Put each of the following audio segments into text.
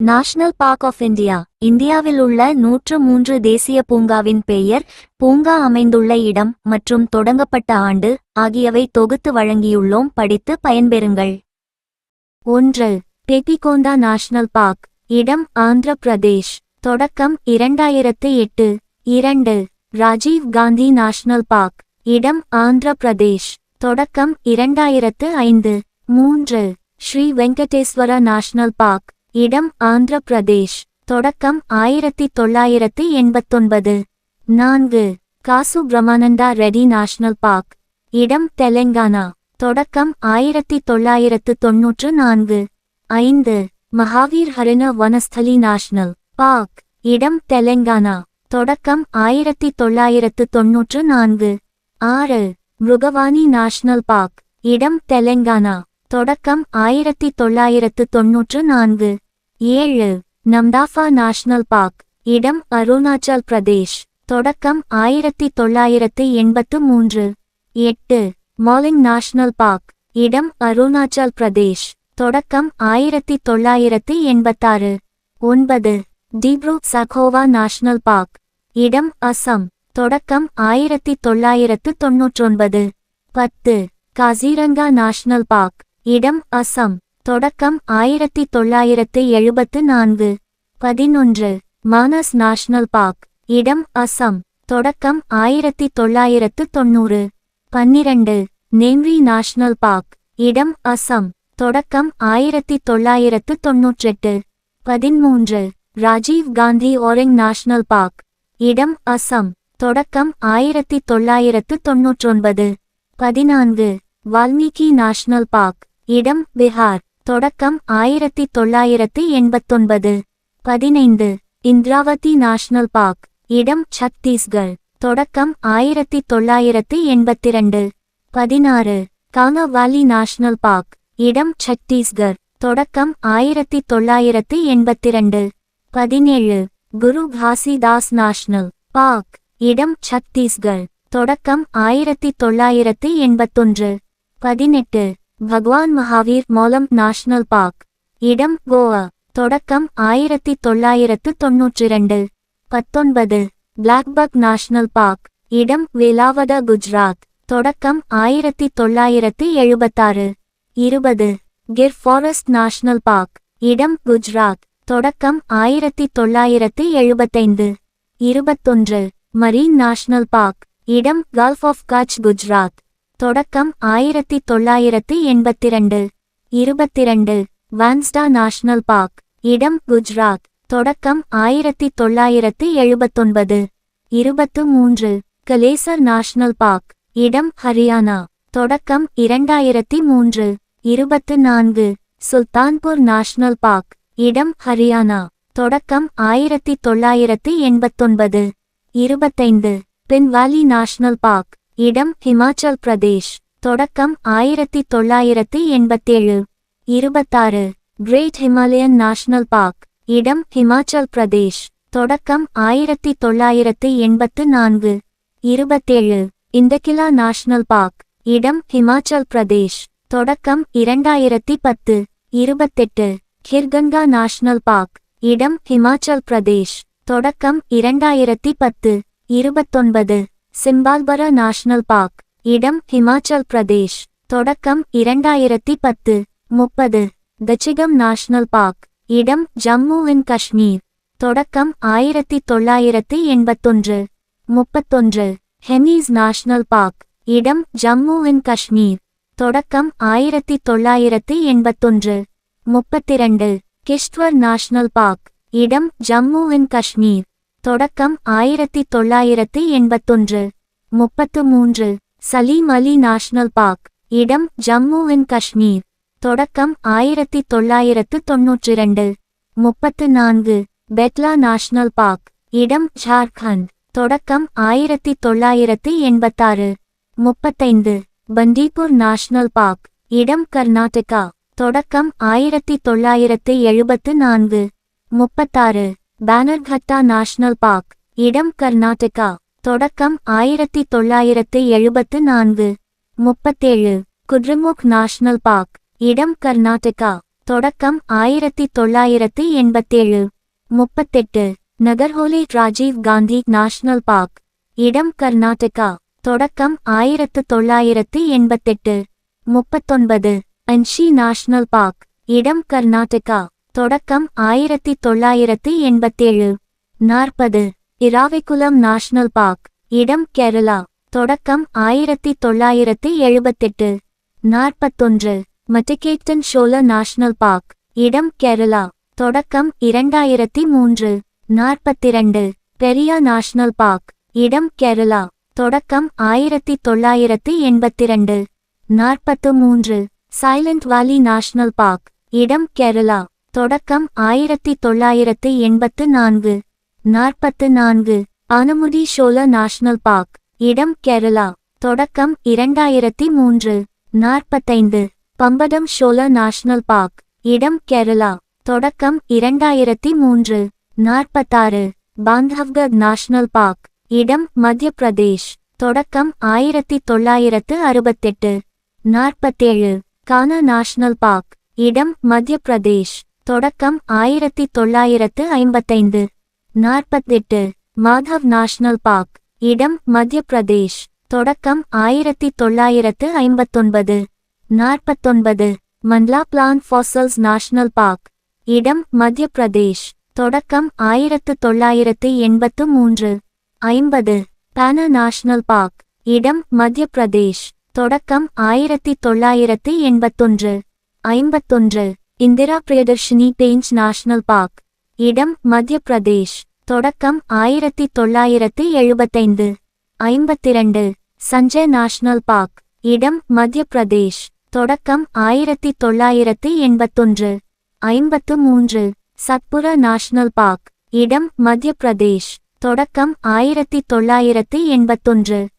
National bark of India இந்தியாவில் உள்ள 103 தேசிய பூங்காவின் பெயர், பூங்கா அமைந்துள்ள இடம் மற்றும் தொடங்கப்பட்ட ஆண்டு ஆகியவை தொகுத்து வழங்கியுள்ளோம். படித்து பயன்பெறுங்கள். 1. Papikonda national park. இடம் ஆந்திர பிரதேஷ். தொடக்கம் 2008. 2. Rajiv Gandhi national park. இடம் ஆந்திர பிரதேஷ். தொடக்கம் 2005. 3. Shri Venkateswara national park. இடம் ஆந்திர பிரதேஷ். தொடக்கம் 1989. 4. காசு பிரம்மானந்தா ரெட்டி நேஷனல் பார்க். இடம் தெலங்கானா. தொடக்கம் 1994. 5. Mahavir Harina Vanasthali national park. இடம் தெலங்கானா. தொடக்கம் 1994. 6. Mrugavani national park. இடம் தெலங்கானா. தொடக்கம் 1994. 7. Namdapha national park. இடம் அருணாச்சல் பிரதேஷ். தொடக்கம் 1983. 8. Mouling national park. இடம் அருணாச்சல் பிரதேஷ். தொடக்கம் 1986. 9. Dibru Saikhowa national park. இடம் அசம். தொடக்கம் 1999. 10. Kaziranga national park. இடம் அசம். தொடக்கம் 1974. 11. Manas national park. இடம் அசம். தொடக்கம் 1990. 12. Nameri national park. இடம் அசம். தொடக்கம் 1998. 13. Rajiv Gandhi Orang national park. இடம் அசம். தொடக்கம் 1999. 14. Valmiki national park. இடம் பிஹார். தொடக்கம் 1989. 15. Indravati national park. இடம் சத்தீஸ்கர். தொடக்கம் 1982. 16. கானா வேலி நேஷனல் பார்க். இடம் சத்தீஸ்கர். தொடக்கம் 1982. 17. குரு காசிதாஸ் நேஷனல் பார்க். இடம் சத்தீஸ்கர். தொடக்கம் 1981. 18. Bhagwan Mahavir மோலம் national park. இடம் கோவா. தொடக்கம் 1992. 19. Blackbuck national park. இடம் வேலாவத குஜராத். தொடக்கம் 1976. 20. Gir forest national park. இடம் குஜராத். தொடக்கம் 1975. 21. Marine national park. இடம் கல்ஃப் ஆஃப் கட்ச் குஜராத். தொடக்கம் 1982. 22. Vansda national park. இடம் குஜராத். தொடக்கம் 1979. 23. Kalesar national park. இடம் ஹரியானா. தொடக்கம் 2003. 24. Sultanpur national park. இடம் ஹரியானா. தொடக்கம் 1989. 25. Pin valley national park. இடம் ஹிமாச்சல் பிரதேஷ். தொடக்கம் 1987. 26. Great Himalayan national park. இடம் ஹிமாச்சல் பிரதேஷ். தொடக்கம் 1984. 27. இந்தகிலா நேஷனல் பார்க். இடம் ஹிமாச்சல் பிரதேஷ். தொடக்கம் 2010. 28. கிர்கங்கா நேஷனல் பார்க். இடம் ஹிமாச்சல் பிரதேஷ். தொடக்கம் 2010. 29. சிம்பால்பரா நேஷனல் பார்க். இடம் ஹிமாச்சல் பிரதேஷ். தொடக்கம் 2010. 30. தச்சிகம் நேஷனல் பார்க். இடம் ஜம்மு அண்ட் காஷ்மீர். தொடக்கம் 1981. 31. ஹெமீஸ் நேஷனல் பார்க். இடம் ஜம்மு அண்ட் காஷ்மீர். தொடக்கம் 1981. 32. கிஷ்ட்வர் நேஷனல் பார்க். இடம் ஜம்மு அண்ட் காஷ்மீர். தொடக்கம் 1981. 33. சலீம் அலி நேஷனல் பார்க். இடம் ஜம்மு அண்ட் காஷ்மீர். தொடக்கம் 1992. 34. பெட்லா நேஷனல் பார்க். இடம் ஜார்க்கண்ட். தொடக்கம் 1986. 35. பண்டீப்பூர் நேஷனல் பார்க். இடம் கர்நாடகா. தொடக்கம் 1974. 36. பானர்கட்டா நேஷனல் பார்க். இடம் கர்நாடகா. தொடக்கம் 1974. 37. குட்ரமுக் நேஷனல் பார்க். இடம் கர்நாடகா. தொடக்கம் 1987. 38. நகர்ஹோலி ராஜீவ் காந்தி நேஷனல் பார்க். இடம் கர்நாடகா. தொடக்கம் 1988. 39. Anshi national park. இடம் கர்நாடகா. தொடக்கம் 1987. 40. இராவிகுளம் நேஷனல் பார்க். இடம் கேரளா. தொடக்கம் 1978. 41. மட்டிகேட்டன் ஷோல நேஷனல் பார்க். இடம் கேரளா. தொடக்கம் 2003. 42. பெரியா நேஷனல் பார்க். இடம் கேரளா. தொடக்கம் 1982. 43. Silent valley national park. இடம் கேரளா. தொடக்கம் 1984. 44. ஆனமுடி ஷோல நேஷனல் பார்க். இடம் கேரளா. தொடக்கம் 2003. 45. பம்படம் ஷோல நேஷனல் பார்க். இடம் கேரளா. தொடக்கம் 2003. 46. Bandhavgarh national park. இடம் மத்திய பிரதேஷ். தொடக்கம் 1968. 47. Kanha national park. இடம் மத்திய பிரதேஷ். தொடக்கம் 1955. 48. Madhav national park. இடம் மத்திய பிரதேஷ். தொடக்கம் 1959. 49. Mandla plant fossils national park. இடம் மத்திய பிரதேஷ். தொடக்கம் 1983. 50. Panna national park. இடம் மத்திய பிரதேஷ். தொடக்கம் 1981. 51. Indira Priyadarshini Pench national park. இடம் மத்திய பிரதேஷ். தொடக்கம் 1975. 52. Sanjay national park. இடம் மத்திய பிரதேஷ். தொடக்கம் 1981. 53. Satpura national park. இடம் மத்திய பிரதேஷ். தொடக்கம் 1981.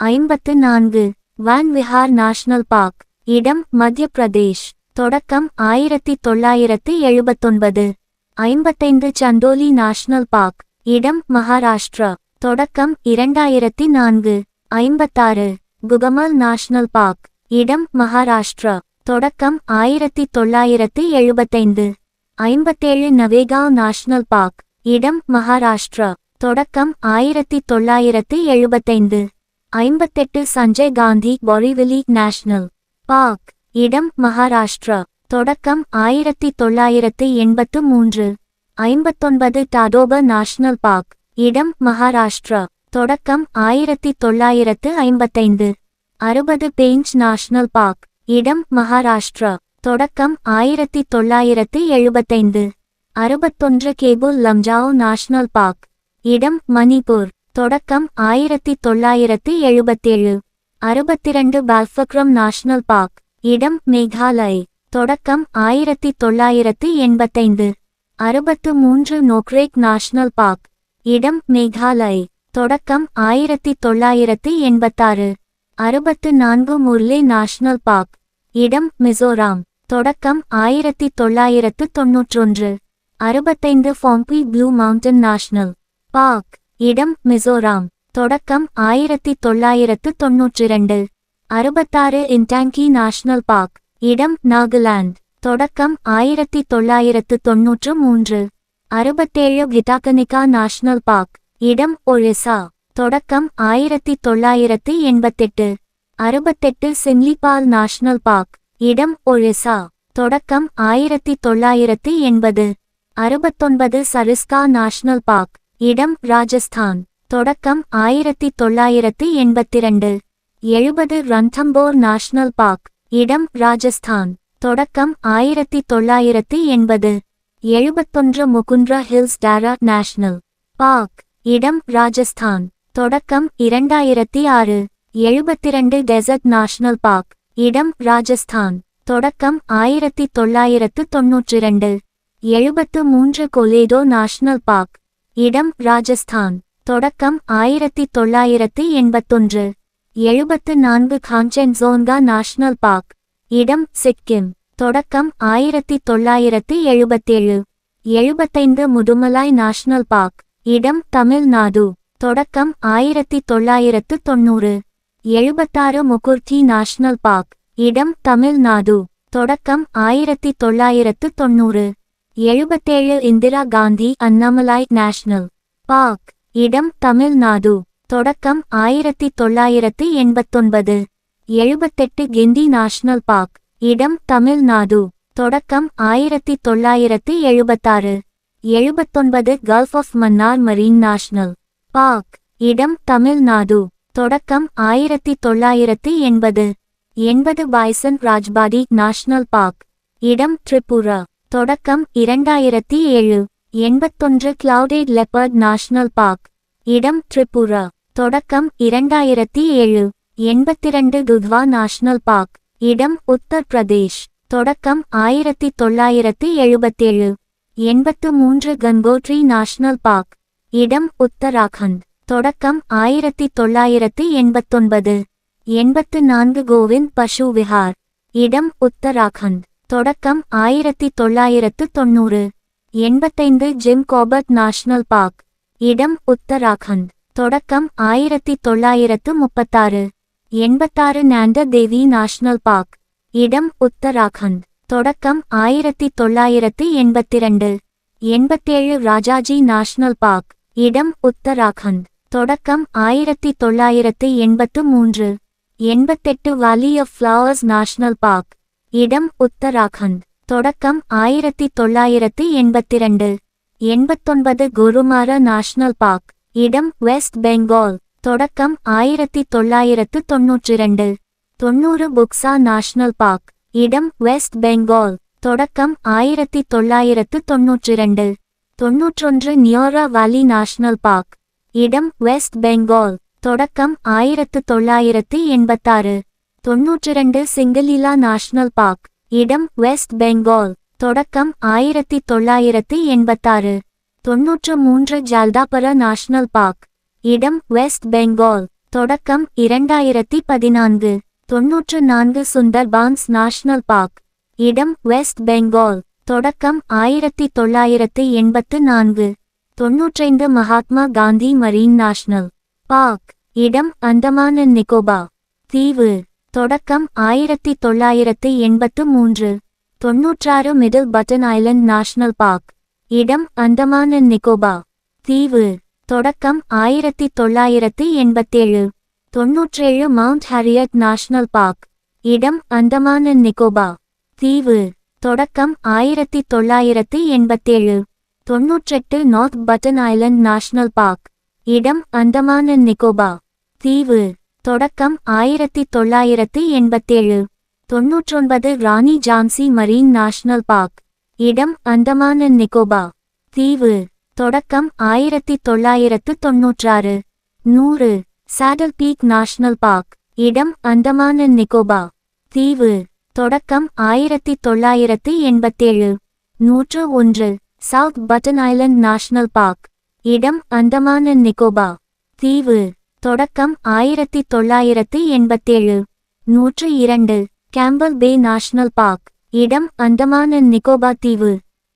54. Van Vihar national park. இடம் மத்திய பிரதேஷ். தொடக்கம் 1979. 55. Chandoli national park. இடம் மகாராஷ்டிரா. தொடக்கம் 2004. 56. Gugamal national park. இடம் மகாராஷ்டிரா. தொடக்கம் 1975. 57. Navegaon national park. இடம் மகாராஷ்டிரா. தொடக்கம் 1975. 58. Sanjay Gandhi Borivali national park. இடம் மகாராஷ்டிரா. தொடக்கம் 1983. 59. Tadoba national park. இடம் மகாராஷ்டிரா. தொடக்கம் 1955. 60. Pench national park. இடம் மகாராஷ்டிரா. தொடக்கம் 1975. 61. Cable லம்ஜாவ் national park. இடம் மணிப்பூர். தொடக்கம் 1977. 62. பால்ஃபக்ரம் நேஷனல் பார்க். இடம் மேகாலய். தொடக்கம் 1985. 63. Nokrek national park. இடம் மேகாலய். தொடக்கம் 1986. 64. முர்லே நேஷனல் பார்க். இடம் மிசோராம். தொடக்கம் 1991. 65. ஃபாம்பி ப்ளூ மவுண்டன் நேஷனல் பார்க். இடம் மிசோராம். தொடக்கம் 1992. 66. இன்டாங்கி நேஷனல் பார்க். இடம் நாகாலாந்து. தொடக்கம் 1993. 67. கிட்டாகனிகா நேஷனல் பார்க். இடம் ஒரிசா. தொடக்கம் 1988. 68. Simlipal national park. இடம் ஒரிசா. தொடக்கம் 1980. 69. Sariska national park. இடம் ராஜஸ்தான். தொடக்கம் 1982. 70. Ranthambore national park. இடம் ராஜஸ்தான். தொடக்கம் 1980. 71. முகுந்த்ரா ஹில்ஸ் டாரா நேஷனல் பார்க். இடம் ராஜஸ்தான். தொடக்கம் 2006. 72. Desert national park. இடம் ராஜஸ்தான். தொடக்கம் 1992. 73. கொலேடோ நேஷனல் பார்க். இடம் ராஜஸ்தான். தொடக்கம் 1981. 74. காஞ்சன்ஜோங்கா நேஷனல் பார்க். இடம் சிக்கிம். தொடக்கம் 1977. 75. முதுமலாய் நேஷனல் பார்க். இடம் தமிழ்நாடு. தொடக்கம் 1990. 76. முகுர்த்தி நேஷனல் பார்க். இடம் தமிழ்நாடு. தொடக்கம் 1990. 77 இந்திரா காந்தி அண்ணாமலை நேஷனல் பார்க், இடம் தமிழ்நாடு. தொடக்கம் 1989. 78 கிண்டி நேஷனல் பார்க், இடம் தமிழ்நாடு. தொடக்கம் 1976. 79 gulf of Mannar marine national park, இடம் தமிழ்நாடு. தொடக்கம் 1980. 80 பைசன் ராஜ்பாடி நேஷனல் பார்க், இடம் திரிபுரா. தொடக்கம் 2007. 81 கிளவுடட் லெப்பர்ட் நேஷனல் பார்க், இடம் திரிபுரா. தொடக்கம் 2007. 82 துத்வா நேஷனல் பார்க், இடம் உத்தர் பிரதேஷ். தொடக்கம் 1977. 83 கங்கோட்ரி நேஷனல் பார்க், இடம் உத்தராகண்ட். தொடக்கம் 1989. 84 கோவிந்த் பஷு விஹார், இடம் உத்தராகண்ட். தொடக்கம் 1990. 85 ஜிம் கார்பெட் நேஷனல் பார்க், இடம் உத்தராகண்ட். தொடக்கம் 1936. 86 நாண்டா தேவி நேஷனல் பார்க், இடம் உத்தராகண்ட். தொடக்கம் 1982. 87 ராஜாஜி நேஷனல் பார்க், இடம் உத்தராகண்ட். தொடக்கம் 1983. 88 வேலி ஆஃப் ஃப்ளவர்ஸ் நேஷனல் பார்க், இடம் உத்தராகண்ட். தொடக்கம் 1982. 89 கோருமாரா நேஷனல் பார்க், இடம் வெஸ்ட் பெங்கால். தொடக்கம் 1992. 90 புக்சா நேஷனல் பார்க், இடம் வெஸ்ட் பெங்கால். தொடக்கம் 1992. 91 நியோரா வேலி நேஷனல் பார்க், இடம் வெஸ்ட் பெங்கால். தொடக்கம் 1986. 92 சிங்கலீலா நேஷனல் பார்க், இடம் வெஸ்ட் பெங்கால். தொடக்கம் 1986. 93 ஜல்தாபரா நேஷனல் பார்க், இடம் வெஸ்ட் பெங்கால். தொடக்கம் 2014. 94 சுந்தர்பான்ஸ் நேஷனல் பார்க், இடம் வெஸ்ட் பெங்கால். தொடக்கம் 1984. 95 Mahatma Gandhi marine national park, இடம் அந்தமான் அண்ட் நிக்கோபார் தீவு. தொடக்கம் 1983. 96 middle button Island national park, இடம் அந்தமான் அண்ட் நிக்கோபார் தீவு. தொடக்கம் 1987. 97 மவுண்ட் ஹாரியட் நேஷனல் பார்க், இடம் அந்தமான் அண்ட் நிக்கோபார் தீவு. தொடக்கம் 1987. 98 north button Island national park, இடம் அந்தமான் அண்ட் நிக்கோபார் தீவு. தொடக்கம் 1987. 99 ராணி ஜான்சி மரீன் நேஷனல் பார்க், இடம் அந்தமான் அண்ட் நிக்கோபார் தீவு. தொடக்கம் 1996. 100 சாடல் பீக் நேஷனல் பார்க், இடம் அந்தமான் அண்ட் நிக்கோபார் தீவு. தொடக்கம் 1987. 101 south button Island national park, இடம் அந்தமான் அண்ட் நிக்கோபார் தீவு. தொடக்கம் 1987. 102 கேம்பல் பே நேஷனல் பார்க், இடம் அந்தமான் அண்ட் நிக்கோபார் தீவு.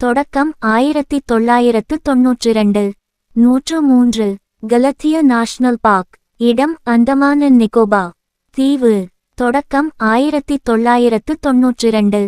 தொடக்கம் 1992. 103 கலத்தியா நேஷனல் பார்க், இடம் அந்தமான் அண்ட் நிக்கோபார் தீவு. தொடக்கம் 1992.